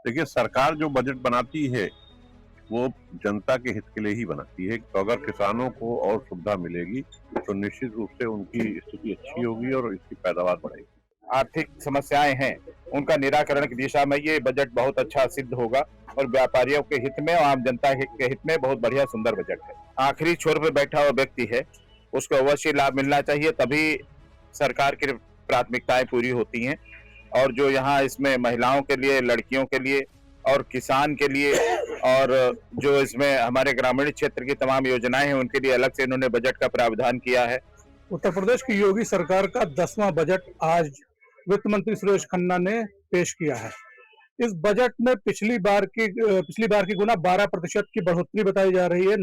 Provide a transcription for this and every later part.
देखिए, सरकार जो बजट बनाती है, वो जनता के हित के लिए ही बनाती है। तो अगर किसानों को और सुविधा मिलेगी, तो निश्चित रूप से उनकी स्थिति अच्छी होगी और इसकी पैदावार बढ़ेगी। आर्थिक समस्याएं हैं, उनका निराकरण की दिशा में ये बजट बहुत अच्छा सिद्ध होगा और व्यापारियों के हित में और आम जनता के हित में बहुत बढ़िया सुंदर बजट है। आखिरी छोर पर बैठा हुआ व्यक्ति है, उसको अवश्य लाभ मिलना चाहिए, तभी सरकार की प्राथमिकताएं पूरी होती हैं। और जो यहाँ इसमें महिलाओं के लिए, लड़कियों के लिए और किसान के लिए और जो इसमें हमारे ग्रामीण क्षेत्र की तमाम योजनाएं हैं, उनके लिए अलग से इन्होंने बजट का प्रावधान किया है। उत्तर प्रदेश की योगी सरकार का 10वां बजट आज वित्त मंत्री सुरेश खन्ना ने पेश किया है। इस बजट में पिछली बार की गुना 12% की बढ़ोतरी बताई जा रही है।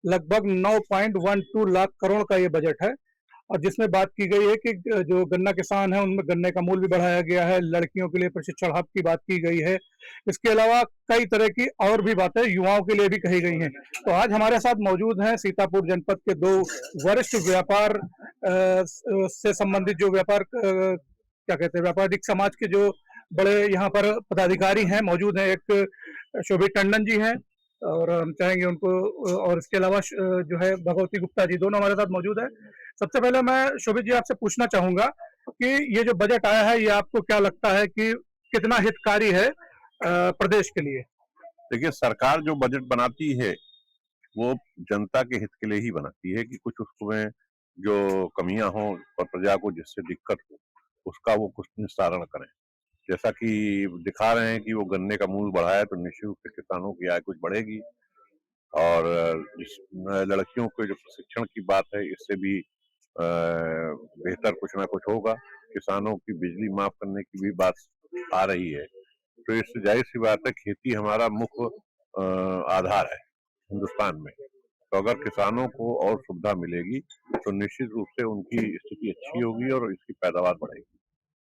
लगभग 9.12 लाख करोड़ का ये बजट है और जिसमें बात की गई है कि जो गन्ना किसान है उनमें गन्ने का मूल्य भी बढ़ाया गया है, लड़कियों के लिए प्रशिक्षण हब की बात की गई है। इसके अलावा कई तरह की और भी बातें युवाओं के लिए भी कही गई हैं। तो आज हमारे साथ मौजूद हैं सीतापुर जनपद के दो वरिष्ठ व्यापार से संबंधित जो क्या कहते हैं, व्यापारिक समाज के जो बड़े यहाँ पर पदाधिकारी हैं मौजूद हैं। एक शोभित टंडन जी हैं और हम चाहेंगे उनको, और इसके अलावा जो है भगवती गुप्ता जी, दोनों हमारे साथ मौजूद है। सबसे पहले मैं शोभित जी आपसे पूछना चाहूंगा कि ये जो बजट आया है, ये आपको क्या लगता है कि कितना हितकारी है प्रदेश के लिए? देखिए, सरकार जो बजट बनाती है, वो जनता के हित के लिए ही बनाती है कि कुछ उसमें जो कमियां हों और प्रजा को जिससे दिक्कत हो, उसका वो कुछ निस्तारण करें। जैसा कि दिखा रहे हैं कि वो गन्ने का मूल्य बढ़ा है, तो निश्चित रूप से किसानों की आय कुछ बढ़ेगी और इस लड़कियों के जो प्रशिक्षण की बात है, इससे भी बेहतर कुछ ना कुछ होगा। किसानों की बिजली माफ करने की भी बात आ रही है। तो इससे जाहिर-सी बात है, खेती हमारा मुख्य आधार है हिंदुस्तान में। तो अगर किसानों को और सुविधा मिलेगी, तो निश्चित रूप से उनकी स्थिति अच्छी होगी और इसकी पैदावार बढ़ेगी।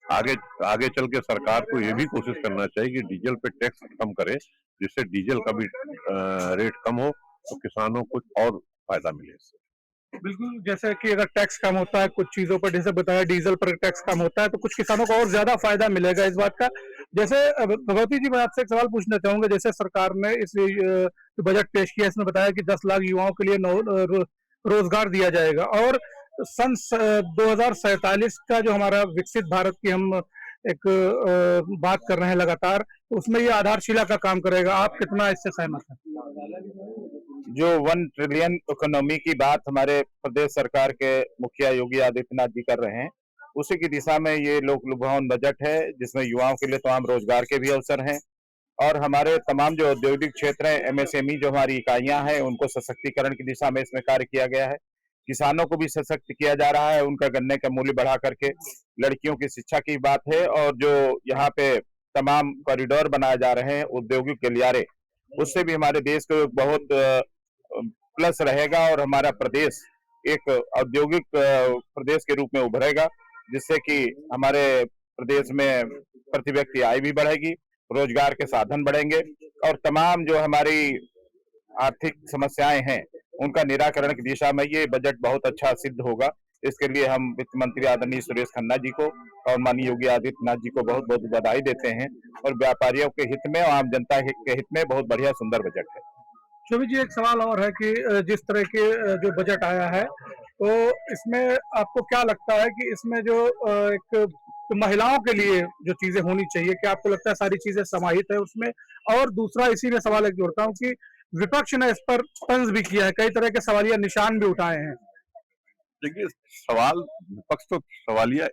आगे आगे चल के सरकार को ये भी कोशिश करना चाहिए कि डीजल पे टैक्स कम करे, जिससे डीजल का भी रेट कम हो, तो किसानों को और फायदा मिले इससे। बिल्कुल, जैसे कि अगर टैक्स कम होता है कुछ चीज़ों पर, जैसे बताया डीज़ल पर टैक्स कम होता है, तो कुछ किसानों को और ज़्यादा फ़ायदा मिलेगा इस बात का। जैसे भगवती जी, मैं आपसे एक सवाल पूछना चाहूँगा। जैसे सरकार ने इस जो बजट पेश किया, इसमें बताया कि 10 लाख युवाओं के लिए रोज़गार दिया जाएगा और सन 2047 का जो हमारा विकसित भारत की हम एक बात कर रहे हैं लगातार, तो उसमें ये आधारशिला का काम करेगा। आप कितना इससे सहमत हैं? जो 1 ट्रिलियन इकोनॉमी की बात हमारे प्रदेश सरकार के मुखिया योगी आदित्यनाथ जी कर रहे हैं, उसी की दिशा में ये लोक लुभावन बजट है, जिसमें युवाओं के लिए तमाम रोजगार के भी अवसर हैं और हमारे तमाम जो औद्योगिक क्षेत्र हैं, एमएसएमई जो हमारी इकाइयां हैं, उनको सशक्तिकरण की दिशा में इसमें कार्य किया गया है। किसानों को भी सशक्त किया जा रहा है, उनका गन्ने का मूल्य बढ़ा करके। लड़कियों की शिक्षा की बात है और जो यहाँ पे तमाम कॉरिडोर बनाए जा रहे हैं, औद्योगिक गलियारे, उससे भी हमारे देश को बहुत प्लस रहेगा और हमारा प्रदेश एक औद्योगिक प्रदेश के रूप में उभरेगा, जिससे कि हमारे प्रदेश में प्रति व्यक्ति आय भी बढ़ेगी, रोजगार के साधन बढ़ेंगे और तमाम जो हमारी आर्थिक समस्याएं हैं, उनका निराकरण की दिशा में ये बजट बहुत अच्छा सिद्ध होगा। इसके लिए हम वित्त मंत्री आदरणीय सुरेश खन्ना जी को और माननीय योगी आदित्यनाथ जी को बहुत बहुत बधाई देते हैं और व्यापारियों के हित में और आम जनता के हित में बहुत बढ़िया सुंदर बजट है। शोभित जी, एक सवाल और है कि जिस तरह के जो बजट आया है, तो इसमें आपको क्या लगता है कि इसमें जो एक तो महिलाओं के लिए जो चीजें होनी चाहिए, क्या आपको लगता है सारी चीजें समाहित है उसमें? और दूसरा इसी में सवाल एक जोड़ता हूँ कि विपक्ष ने इस पर तंज भी किया है, कई तरह के सवालिया निशान भी उठाए हैं। देखिए, सवाल विपक्ष तो सवालिया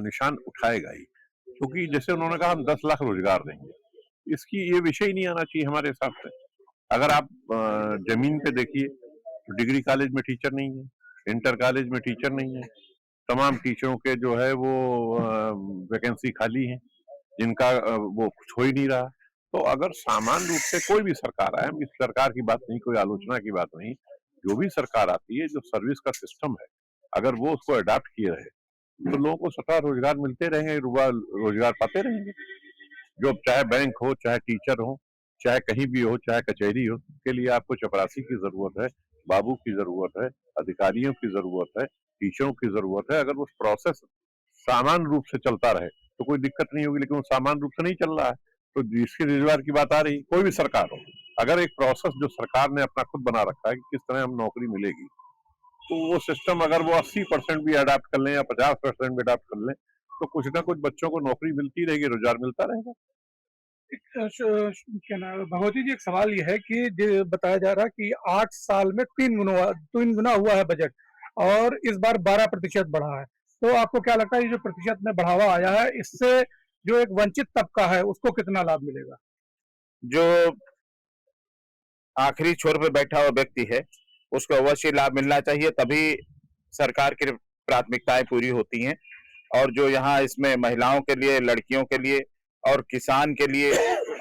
निशान उठाएगा ही, क्योंकि जैसे उन्होंने कहा हम 10 लाख रोजगार देंगे, इसकी ये विषय ही नहीं आना चाहिए हमारे हिसाब से। अगर आप जमीन पे देखिए, तो डिग्री कॉलेज में टीचर नहीं है, इंटर कॉलेज में टीचर नहीं है, तमाम टीचरों के जो है वो वैकेंसी खाली है, जिनका वो कुछ हो ही नहीं रहा। तो अगर सामान्य रूप से कोई भी सरकार आए, हम इस सरकार की बात नहीं, कोई आलोचना की बात नहीं, जो भी सरकार आती है, जो सर्विस का सिस्टम है, अगर वो उसको अडॉप्ट किए रहे, तो लोगों को स्वतः रोजगार मिलते रहेंगे, रोजगार पाते रहेंगे। जो चाहे बैंक हो, चाहे टीचर हो, चाहे कहीं भी हो, चाहे कचहरी हो, उसके लिए आपको चपरासी की जरूरत है, बाबू की जरूरत है, अधिकारियों की जरूरत है, टीचरों की जरूरत है। अगर वो प्रोसेस सामान्य रूप से चलता रहे, तो कोई दिक्कत नहीं होगी, लेकिन वो सामान्य रूप से नहीं चल रहा है। तो जिसकी रोजगार की बात आ रही, कोई भी सरकार हो, अगर एक प्रोसेस जो सरकार ने अपना खुद बना रखा है कि किस तरह हम नौकरी मिलेगी, तो वो सिस्टम अगर वो 80% भी अडाप्ट कर लें या 50% भी अडाप्ट कर लें, तो कुछ ना कुछ बच्चों को नौकरी मिलती रहेगी, रोजगार मिलता रहेगा। क्या नाम है भगवती जी, एक सवाल ये है कि बताया जा रहा है कि 8 साल में 3 गुना हुआ है बजट और इस बार 12% बढ़ा है। तो आपको क्या लगता है ये जो प्रतिशत में बढ़ावा आया है इससे जो एक वंचित तबका है उसको कितना लाभ मिलेगा? जो आखिरी छोर पे बैठा हुआ व्यक्ति है उसको अवश्य लाभ मिलना चाहिए, तभी सरकार की प्राथमिकताएं पूरी होती हैं। और जो यहाँ इसमें महिलाओं के लिए, लड़कियों के लिए और किसान के लिए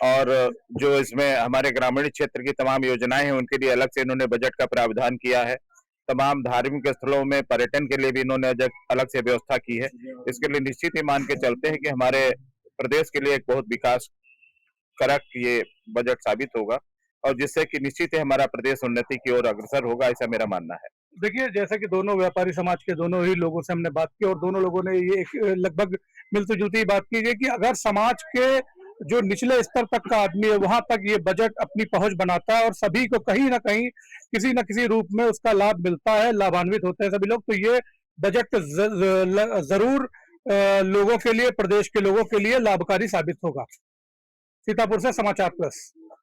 और जो इसमें हमारे ग्रामीण क्षेत्र की तमाम योजनाएं हैं उनके लिए अलग से इन्होंने बजट का प्रावधान किया है। तमाम धार्मिक स्थलों में पर्यटन के लिए भी इन्होंने अलग से व्यवस्था की है। इसके लिए निश्चित ही मान के चलते हैं कि हमारे प्रदेश के लिए एक बहुत विकास करक ये बजट साबित होगा और जिससे कि निश्चित ही हमारा प्रदेश उन्नति की ओर अग्रसर होगा, ऐसा मेरा मानना है। देखिए, जैसे कि दोनों व्यापारी समाज के दोनों ही लोगों से हमने बात की और दोनों लोगों ने ये एक लगभग मिलती-जुलती बात की है कि अगर समाज के जो निचले स्तर तक का आदमी है, वहाँ तक ये बजट अपनी पहुँच बनाता है और सभी को कहीं न कहीं, किसी न किसी रूप में उसका लाभ मिलता है, लाभान्वित होते हैं सभी लोग। तो ये बजट ज़रूर लोगों के लिए, प्रदेश के लोगों के लिए लाभकारी साबित होगा। सीतापुर से समाचार प्लस।